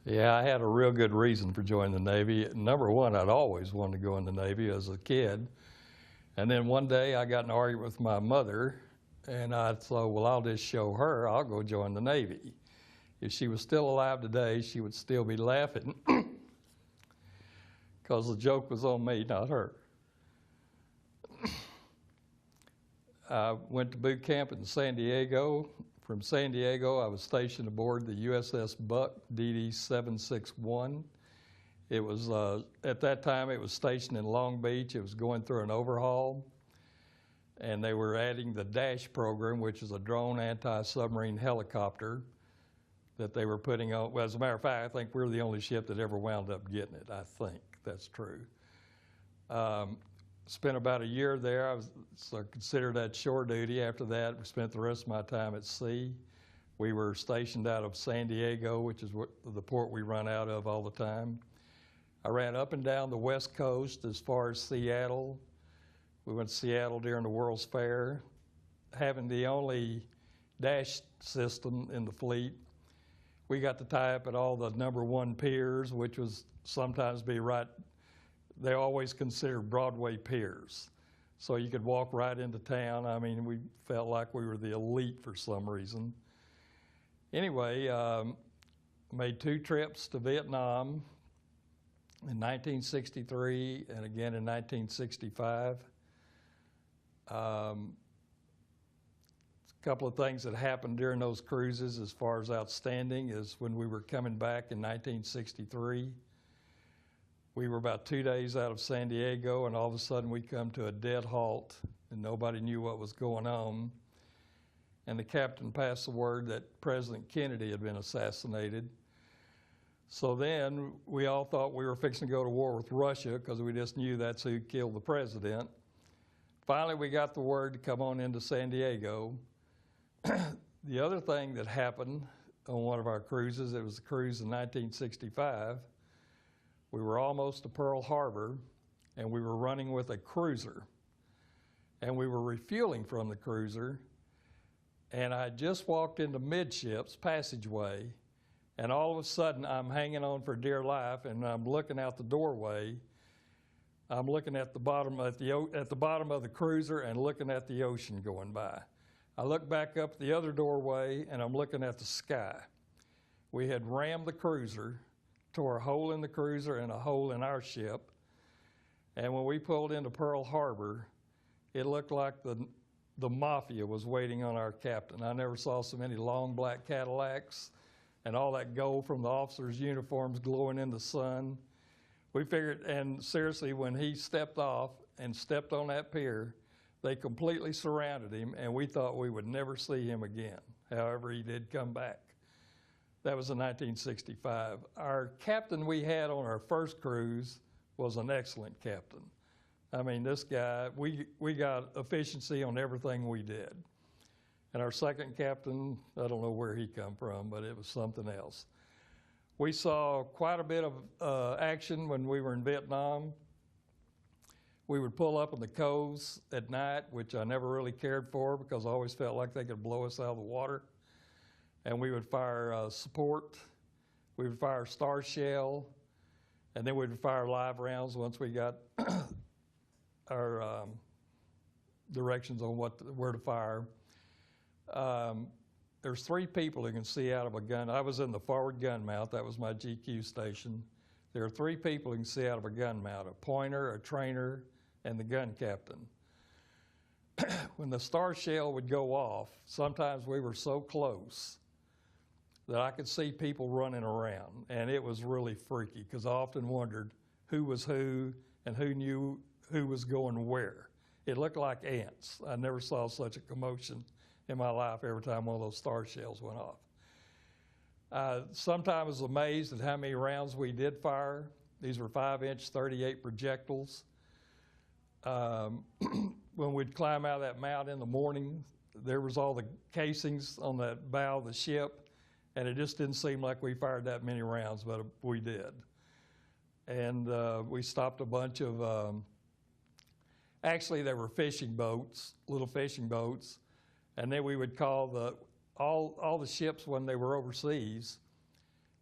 Yeah, I had a real good reason for joining the Navy. Number one, I'd always wanted to go in the Navy as a kid. And then one day I got in an argument with my mother, and I thought, well, I'll just show her, I'll go join the Navy. If she was still alive today, she would still be laughing because the joke was on me, not her. I went to boot camp in San Diego. From San Diego, I was stationed aboard the USS Buck DD 761. It was, at that time, it was stationed in Long Beach. It was going through an overhaul, and they were adding the DASH program, which is a drone anti-submarine helicopter that they were putting on. Well, as a matter of fact, I think we're the only ship that ever wound up getting it. I think that's true. Spent about a year there. So considered that shore duty. After that, we spent the rest of my time at sea. We were stationed out of San Diego, which is the port we run out of all the time. I ran up and down the West Coast as far as Seattle. We went to Seattle during the World's Fair, having the only DASH system in the fleet. We got to tie up at all the #1 piers, which was sometimes be right. They always considered Broadway piers. So you could walk right into town. I mean, we felt like we were the elite for some reason. Anyway, made 2 trips to Vietnam in 1963 and again in 1965. A couple of things that happened during those cruises as far as outstanding is when we were coming back in 1963. We were about 2 days out of San Diego, and all of a sudden we come to a dead halt, and nobody knew what was going on. And the captain passed the word that President Kennedy had been assassinated. So then we all thought we were fixing to go to war with Russia because we just knew that's who killed the president. Finally, we got the word to come on into San Diego. The other thing that happened on one of our cruises, it was a cruise in 1965, we were almost to Pearl Harbor, and we were running with a cruiser. And we were refueling from the cruiser, and I just walked into midships passageway, and all of a sudden I'm hanging on for dear life, and I'm looking out the doorway. I'm looking at the bottom of the cruiser and looking at the ocean going by. I look back up the other doorway, and I'm looking at the sky. We had rammed the cruiser, tore a hole in the cruiser and a hole in our ship. And when we pulled into Pearl Harbor, it looked like the mafia was waiting on our captain. I never saw so many long black Cadillacs and all that gold from the officers' uniforms glowing in the sun. We figured, and seriously, when he stepped off and stepped on that pier, they completely surrounded him, and we thought we would never see him again. However, he did come back. That was in 1965. Our captain we had on our first cruise was an excellent captain. I mean, this guy, we got efficiency on everything we did. And our second captain, I don't know where he come from, but it was something else. We saw quite a bit of action when we were in Vietnam. We would pull up in the coves at night, which I never really cared for because I always felt like they could blow us out of the water. And we would fire support, we would fire star shell, and then we would fire live rounds once we got our directions on where to fire. There's 3 people who can see out of a gun. I was in the forward gun mount. That was my GQ station. There are 3 people who can see out of a gun mount: a pointer, a trainer, and the gun captain. When the star shell would go off, sometimes we were so close that I could see people running around, and it was really freaky because I often wondered who was who and who knew who was going where. It looked like ants. I never saw such a commotion in my life every time one of those star shells went off. Sometimes I was amazed at how many rounds we did fire. These were 5-inch 38 projectiles. When we'd climb out of that mount in the morning, there was all the casings on the bow of the ship, and it just didn't seem like we fired that many rounds, but we did. And we stopped a bunch of, actually they were fishing boats, little fishing boats, and then we would call all the ships when they were overseas,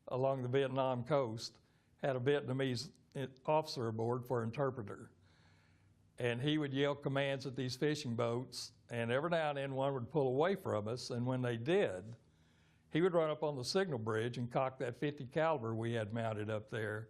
along the Vietnam coast had a Vietnamese officer aboard for interpreter. And he would yell commands at these fishing boats, and every now and then one would pull away from us, and when they did, he would run up on the signal bridge and cock that .50 caliber we had mounted up there